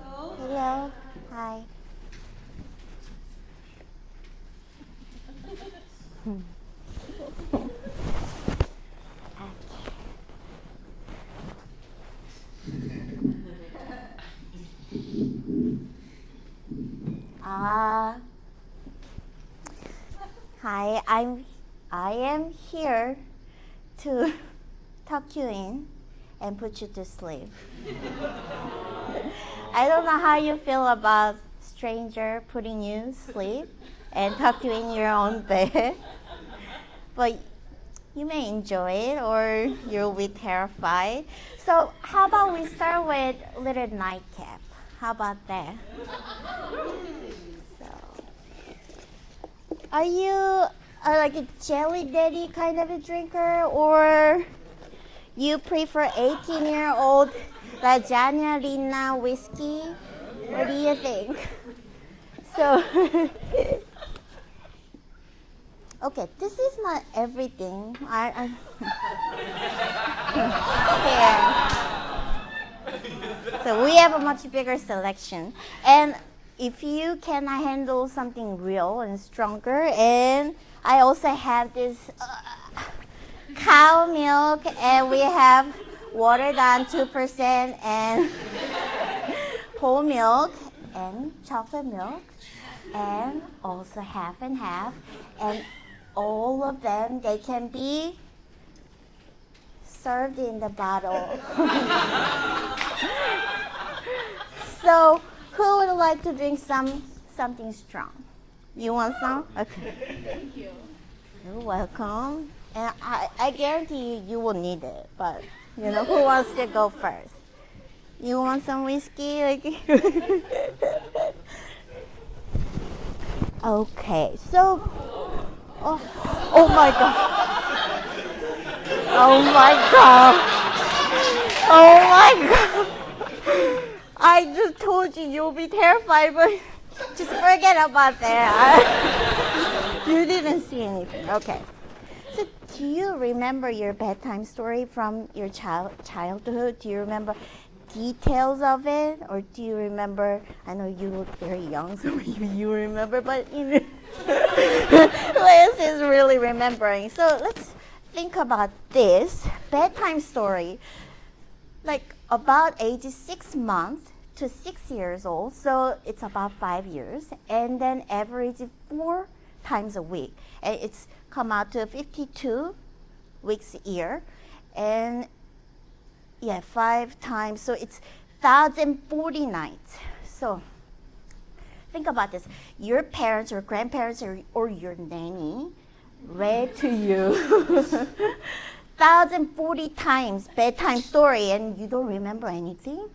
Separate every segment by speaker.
Speaker 1: Hello. Hi. Uh, Hi. I am here to tuck you in and put you to sleep. I don't know how you feel about stranger putting you sleep and tuck you in your own bed, but you may enjoy it or you'll be terrified. So how about we start with little nightcap? How about that? So, are you like a jelly daddy kind of a drinker, or you prefer 18-year-old La Gianarina whiskey? What do you think? So, okay, this is not everything. Here. So we have a much bigger selection. And if you cannot handle something real and stronger, and I also have this cow milk, and we have watered down 2% and whole milk and chocolate milk, and also half and half, and all of them, they can be served in the bottle. So who would like to drink something strong? You want some? Okay.
Speaker 2: Thank you.
Speaker 1: You're welcome. And I guarantee you will need it, but who wants to go first? You want some whiskey? Okay, so oh my god. Oh my god. Oh my god. I just told you you'll be terrified, but just forget about that. You didn't see anything. Okay. So do you remember your bedtime story from your childhood? Do you remember details of it, or do you remember? I know you look very young, so maybe you remember, but Liz is really remembering. So let's think about this bedtime story, like about age 6 months to 6 years old. So it's about 5 years, and then average 4 times a week, and it's come out to 52 weeks a year, and 5 times, so it's 1,040 nights. So think about this. Your parents or grandparents or your nanny read to you 1,040 times bedtime story, and you don't remember anything?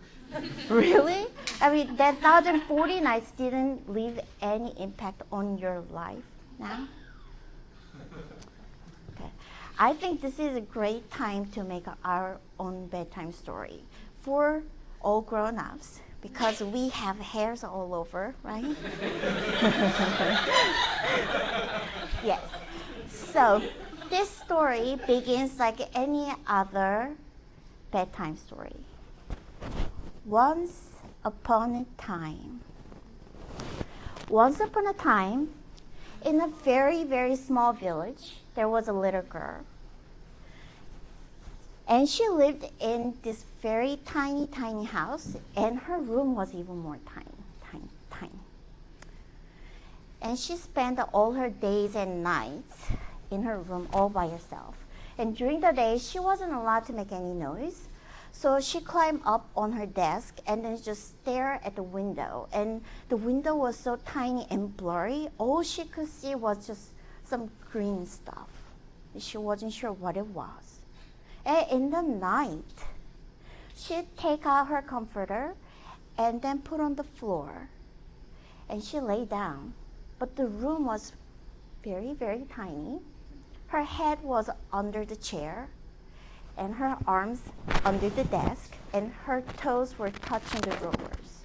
Speaker 1: Really? I mean, that 1,040 nights didn't leave any impact on your life now? I think this is a great time to make our own bedtime story for all grown-ups, because we have hairs all over, right? Yes. So this story begins like any other bedtime story. Once upon a time, in a very, very small village, there was a little girl. And she lived in this very tiny, tiny house, and her room was even more tiny, tiny, tiny. And she spent all her days and nights in her room all by herself. And during the day, she wasn't allowed to make any noise. So she climbed up on her desk and then just stared at the window. And the window was so tiny and blurry, all she could see was just some green stuff. She wasn't sure what it was. And in the night, she'd take out her comforter and then put on the floor. And she lay down. But the room was very, very tiny. Her head was under the chair, and her arms under the desk, and her toes were touching the drawers.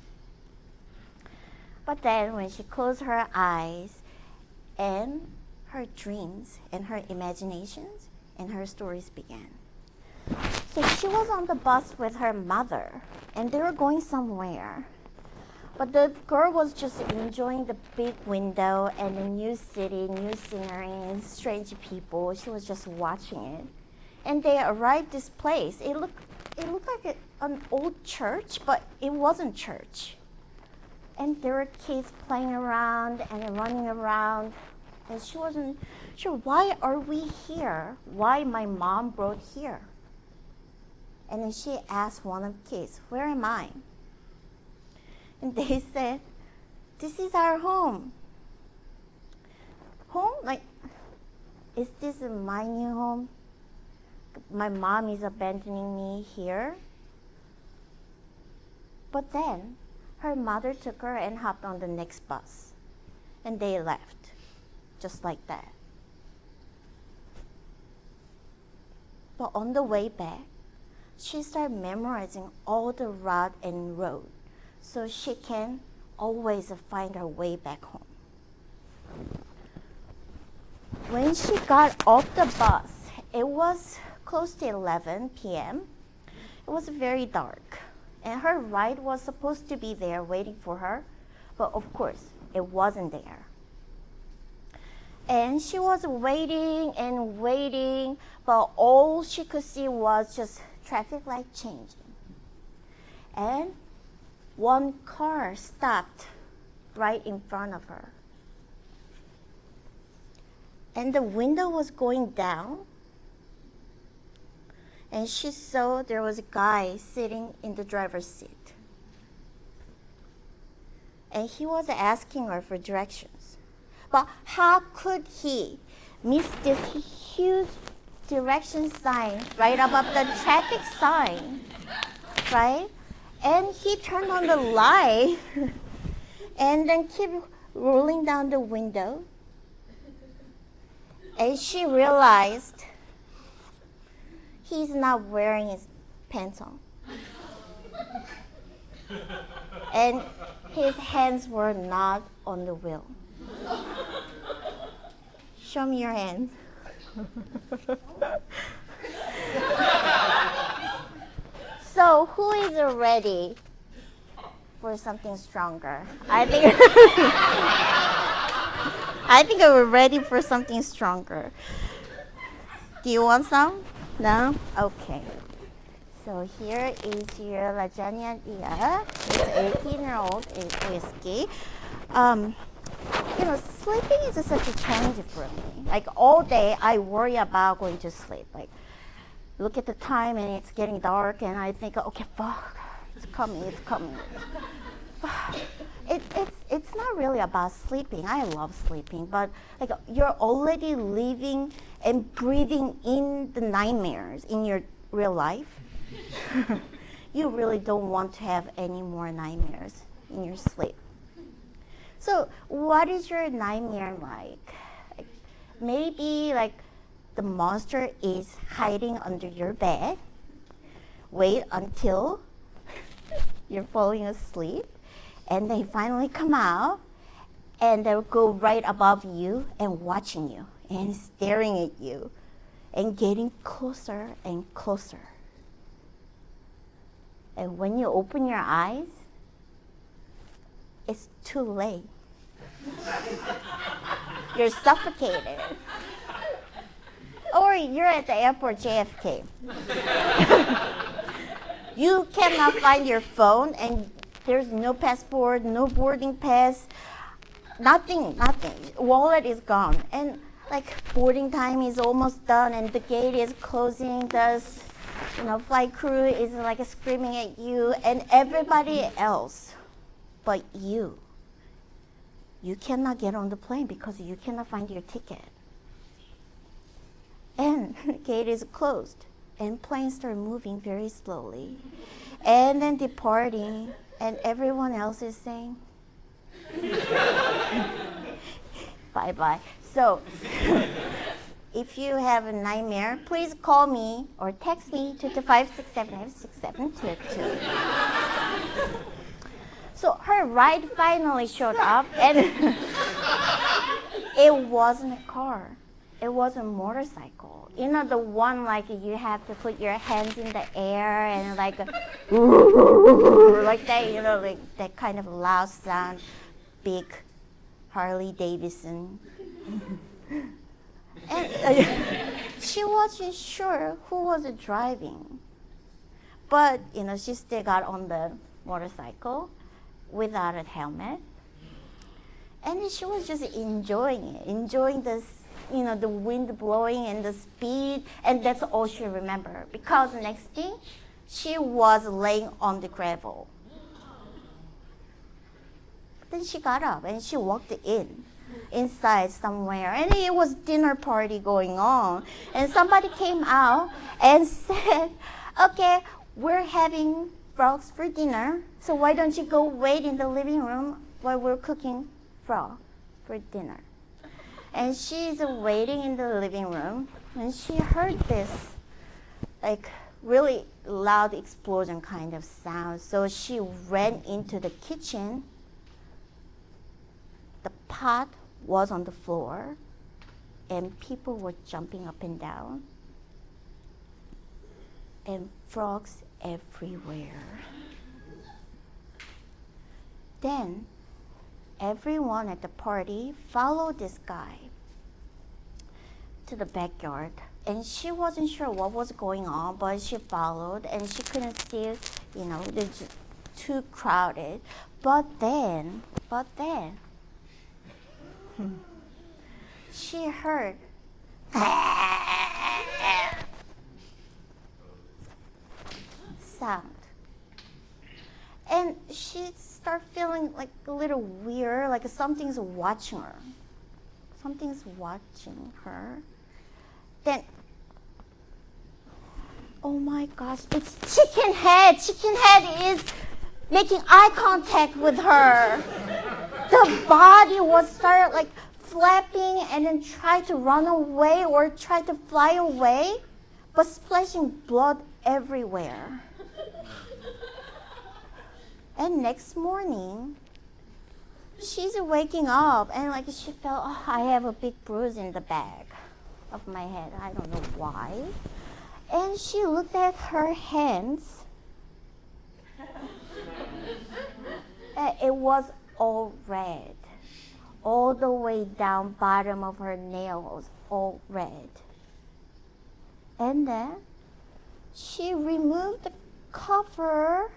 Speaker 1: But then when she closed her eyes, and her dreams and her imaginations and her stories began. So she was on the bus with her mother, and they were going somewhere. But the girl was just enjoying the big window and the new city, new scenery, and strange people. She was just watching it. And they arrived this place. It looked like an old church, but it wasn't church. And there were kids playing around and running around. And she wasn't sure, why are we here? Why my mom brought here? And then she asked one of the kids, where am I? And they said, this is our home. Home? Like, is this my new home? My mom is abandoning me here. But then her mother took her and hopped on the next bus. And they left, just like that. But on the way back, she started memorizing all the route and road so she can always find her way back home. When she got off the bus, it was close to 11 p.m. It was very dark, and her ride was supposed to be there waiting for her, but of course, it wasn't there. And she was waiting and waiting, but all she could see was just traffic light changing. And one car stopped right in front of her. And the window was going down, and she saw there was a guy sitting in the driver's seat. And he was asking her for directions. But how could he miss this huge direction sign right above the traffic sign, right? And he turned on the light and then kept rolling down the window. And she realized he's not wearing his pants on. And his hands were not on the wheel. Show me your hands. So who is ready for something stronger? I think we're ready for something stronger. Do you want some? No? Okay. So here is your lasagna dia. It's 18-year-old whiskey. Sleeping is such a challenge for me. Like all day, I worry about going to sleep. Like, look at the time and it's getting dark, and I think, okay, fuck, it's coming. It's not really about sleeping. I love sleeping, but like you're already living and breathing in the nightmares in your real life. You really don't want to have any more nightmares in your sleep. So what is your nightmare like? Maybe like the monster is hiding under your bed. Wait until you're falling asleep, and they finally come out, and they'll go right above you and watching you and staring at you and getting closer and closer. And when you open your eyes, it's too late. You're suffocated. Or you're at the airport JFK. You cannot find your phone, and there's no passport, no boarding pass, nothing. Wallet is gone. And like boarding time is almost done and the gate is closing. Flight crew is like screaming at you, and everybody else but you. You cannot get on the plane because you cannot find your ticket. And the gate is closed, and planes start moving very slowly, and then departing, and everyone else is saying, bye-bye. So, if you have a nightmare, please call me or text me to 567-6722. So her ride finally showed up, and it wasn't a car. It was a motorcycle. You know, the one like you have to put your hands in the air and like like that, you know, like that kind of loud sound, big Harley Davidson. And she wasn't sure who was driving. But, you know, she still got on the motorcycle without a helmet. And she was just enjoying it, enjoying this, you know, the wind blowing and the speed. And that's all she remembered. Because the next thing, she was laying on the gravel. Then she got up and she walked inside somewhere, and it was dinner party going on. And somebody came out and said, okay, we're having frogs for dinner, so why don't you go wait in the living room while we're cooking frog for dinner. And she's waiting in the living room, and she heard this like really loud explosion kind of sound. So she ran into the kitchen. The pot was on the floor, and people were jumping up and down, and frogs everywhere. Then everyone at the party followed this guy to the backyard, and she wasn't sure what was going on, but she followed, and she couldn't see, you know, it's too crowded. But then, she heard sound. And she started feeling like a little weird, like something's watching her. Something's watching her. Then, oh my gosh, it's Chicken Head. Chicken Head is making eye contact with her. The body was started like flapping and then tried to run away or try to fly away, but splashing blood everywhere. And next morning, she's waking up and like she felt, oh, I have a big bruise in the back of my head. I don't know why. And she looked at her hands. It was all red. All the way down bottom of her nails, all red. And then she removed the cover,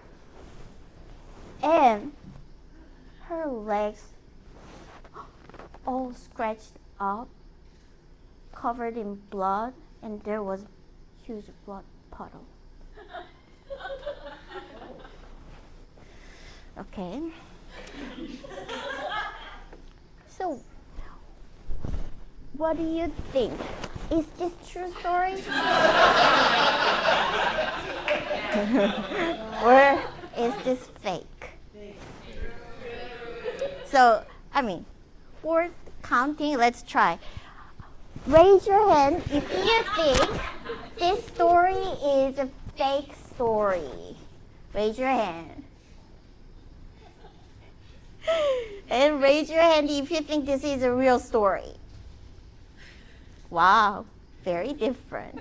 Speaker 1: and her legs all scratched up, covered in blood, and there was huge blood puddle. Okay. So, what do you think? Is this true story? Or is this fake? So, I mean, for counting, let's try. Raise your hand if you think this story is a fake story. Raise your hand. And raise your hand if you think this is a real story. Wow, very different.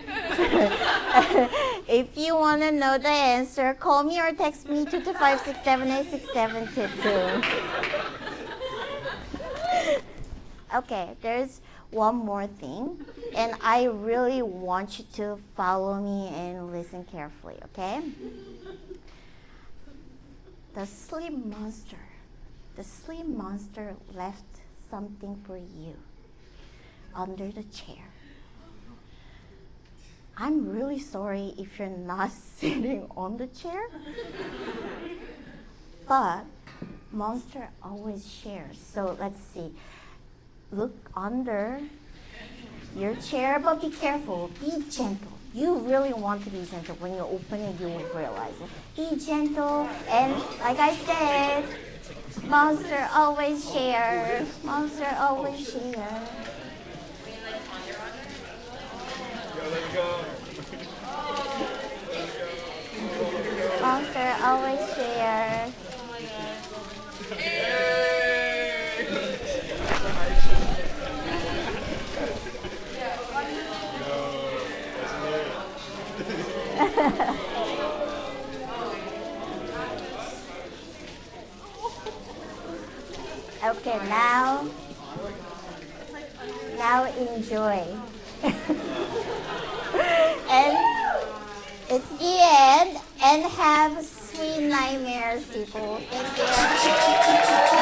Speaker 1: If you want to know the answer, call me or text me 225-678-6722. Okay, there's one more thing, and I really want you to follow me and listen carefully, okay? The sleep monster left something for you under the chair. I'm really sorry if you're not sitting on the chair, but monster always shares. So let's see. Look under your chair, but be careful. Be gentle. You really want to be gentle. When you open it, you will realize it. Be gentle, and like I said, monster always shares. Monster always shares. Monster always shares. Okay, now enjoy. And it's the end, and have sweet nightmares, people. Thank you.